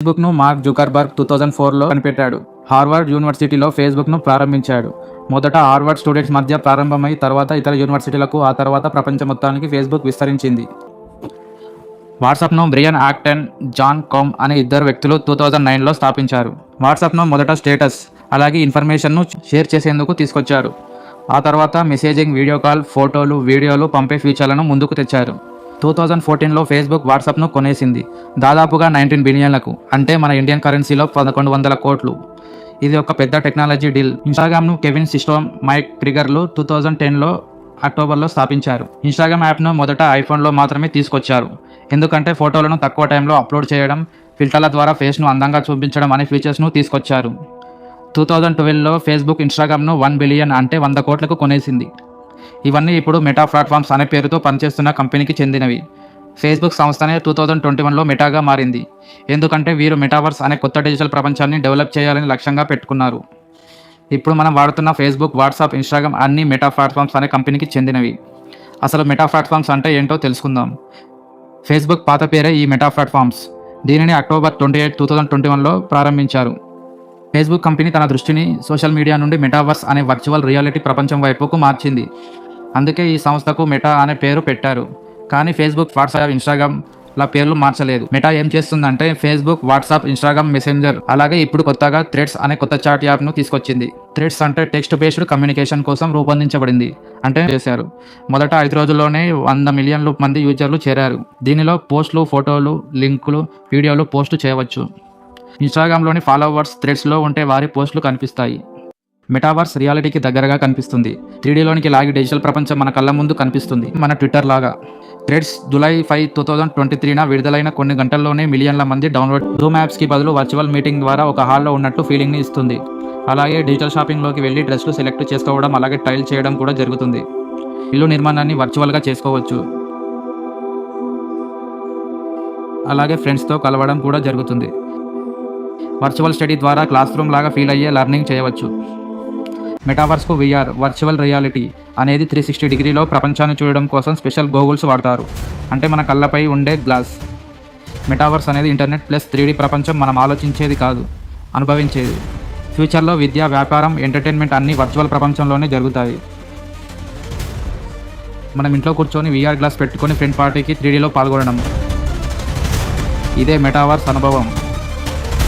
ఫేస్బుక్ను mark Zuckerberg 2004లో కనిపెట్టాడు. Harvard యూనివర్సిటీలో ఫేస్బుక్ను ప్రారంభించాడు. మొదట హార్వర్డ్ స్టూడెంట్స్ మధ్య ప్రారంభమై తర్వాత ఇతర యూనివర్సిటీలకు, ఆ తర్వాత ప్రపంచం మొత్తానికి ఫేస్బుక్ విస్తరించింది. వాట్సాప్ను బ్రియన్ యాక్టన్, జాన్ కామ్ అనే ఇద్దరు వ్యక్తులు 2009లో స్థాపించారు. వాట్సాప్ను మొదట స్టేటస్, అలాగే ఇన్ఫర్మేషన్ను షేర్ చేసేందుకు తీసుకొచ్చారు. ఆ తర్వాత మెసేజింగ్, వీడియో కాల్, ఫోటోలు, వీడియోలు పంపే ఫీచర్లను ముందుకు తెచ్చారు. 2014లో ఫేస్బుక్ వాట్సాప్ను కొనేసింది, దాదాపుగా 19 బిలియన్లకు, అంటే మన ఇండియన్ కరెన్సీలో 1100 కోట్లు. ఇది ఒక పెద్ద టెక్నాలజీ డీల్. ఇన్స్టాగ్రామ్ను కెవిన్ సిస్టోమ్, మైక్ ట్రిగర్లు 2010లో అక్టోబర్లో స్థాపించారు. ఇన్స్టాగ్రామ్ యాప్ను మొదట ఐఫోన్లో మాత్రమే తీసుకొచ్చారు, ఎందుకంటే ఫోటోలను తక్కువ టైంలో అప్లోడ్ చేయడం, ఫిల్టర్ల ద్వారా ఫేస్ను అందంగా చూపించడం అనే ఫీచర్స్ను తీసుకొచ్చారు. 2012లో ఫేస్బుక్ ఇన్స్టాగ్రామ్ను 1 బిలియన్, అంటే 100 కోట్లకు కొనేసింది. ఇవన్నీ ఇప్పుడు మెటా ప్లాట్ఫామ్స్ అనే పేరుతో పనిచేస్తున్న కంపెనీకి చెందినవి. ఫేస్బుక్ సంస్థనే 2021లో మెటాగా మారింది, ఎందుకంటే వీరు మెటావర్స్ అనే కొత్త డిజిటల్ ప్రపంచాన్ని డెవలప్ చేయాలని లక్ష్యంగా పెట్టుకున్నారు. ఇప్పుడు మనం వాడుతున్న ఫేస్బుక్, వాట్సాప్, ఇన్స్టాగ్రామ్ అన్నీ మెటా ప్లాట్ఫామ్స్ అనే కంపెనీకి చెందినవి. అసలు మెటా ప్లాట్ఫామ్స్ అంటే ఏంటో తెలుసుకుందాం. ఫేస్బుక్ పాత పేరే ఈ మెటా ప్లాట్ఫామ్స్. దీనిని అక్టోబర్ 28, 2021లో ప్రారంభించారు. ఫేస్బుక్ కంపెనీ తన దృష్టిని సోషల్ మీడియా నుండి మెటావర్స్ అనే వర్చువల్ రియాలిటీ ప్రపంచం వైపుకు మార్చింది. అందుకే ఈ సంస్థకు మెటా అనే పేరు పెట్టారు. కానీ ఫేస్బుక్, వాట్సాప్, ఇన్స్టాగ్రామ్ల పేర్లు మార్చలేదు. మెటా ఏం చేస్తుందంటే ఫేస్బుక్, వాట్సాప్, ఇన్స్టాగ్రామ్, మెసెంజర్, అలాగే ఇప్పుడు కొత్తగా థ్రెడ్స్ అనే కొత్త చాట్ యాప్ను తీసుకొచ్చింది. థ్రెడ్స్ అంటే టెక్స్ట్ బేస్డ్ కమ్యూనికేషన్ కోసం రూపొందించబడింది అంటే చేశారు. మొదట 5 రోజుల్లోనే 100 మిలియన్ల మంది యూజర్లు చేరారు. దీనిలో పోస్టులు, ఫోటోలు, లింకులు, వీడియోలు పోస్టు చేయవచ్చు. ఇన్స్టాగ్రామ్లోని ఫాలోవర్స్ థ్రెడ్స్లో ఉంటే వారి పోస్టులు కనిపిస్తాయి. మెటావర్స్ రియాలిటీకి దగ్గరగా కనిపిస్తుంది. 3Dలోనికి లాగి డిజిటల్ ప్రపంచం మన కళ్ళ ముందు కనిపిస్తుంది, మన ట్విట్టర్ లాగా. థ్రెడ్స్ జూలై 5, 2023న విడుదలైన కొన్ని గంటల్లోనే మిలియన్ల మంది డౌన్లోడ్. జూమ్ యాప్స్కి బదులు వర్చువల్ మీటింగ్ ద్వారా ఒక హాల్లో ఉన్నట్టు ఫీలింగ్ని ఇస్తుంది. అలాగే డిజిటల్ షాపింగ్లోకి వెళ్ళి డ్రెస్లు సెలెక్ట్ చేసుకోవడం, అలాగే ట్రయల్ చేయడం కూడా జరుగుతుంది. ఇల్లు నిర్మాణాన్ని వర్చువల్గా చేసుకోవచ్చు. అలాగే ఫ్రెండ్స్తో కలవడం కూడా జరుగుతుంది. వర్చువల్ స్టడీ ద్వారా క్లాస్ రూమ్ లాగా ఫీల్ అయ్యే లెర్నింగ్ చేయవచ్చు. మెటావర్స్కు VR, వర్చువల్ రియాలిటీ అనేది 360 డిగ్రీలో ప్రపంచాన్ని చూడడం కోసం స్పెషల్ గోగుల్స్ వాడతారు, అంటే మన కళ్ళపై ఉండే గ్లాస్. మెటావర్స్ అనేది ఇంటర్నెట్ ప్లస్ 3D ప్రపంచం, మనం ఆలోచించేది కాదు, అనుభవించేది. ఫ్యూచర్లో విద్య, వ్యాపారం, ఎంటర్టైన్మెంట్ అన్నీ వర్చువల్ ప్రపంచంలోనే జరుగుతాయి. మనం ఇంట్లో కూర్చొని VR గ్లాస్ పెట్టుకొని ఫ్రెండ్ పార్టీకి 3Dలో పాల్గొనడం, ఇదే మెటావర్స్ అనుభవం.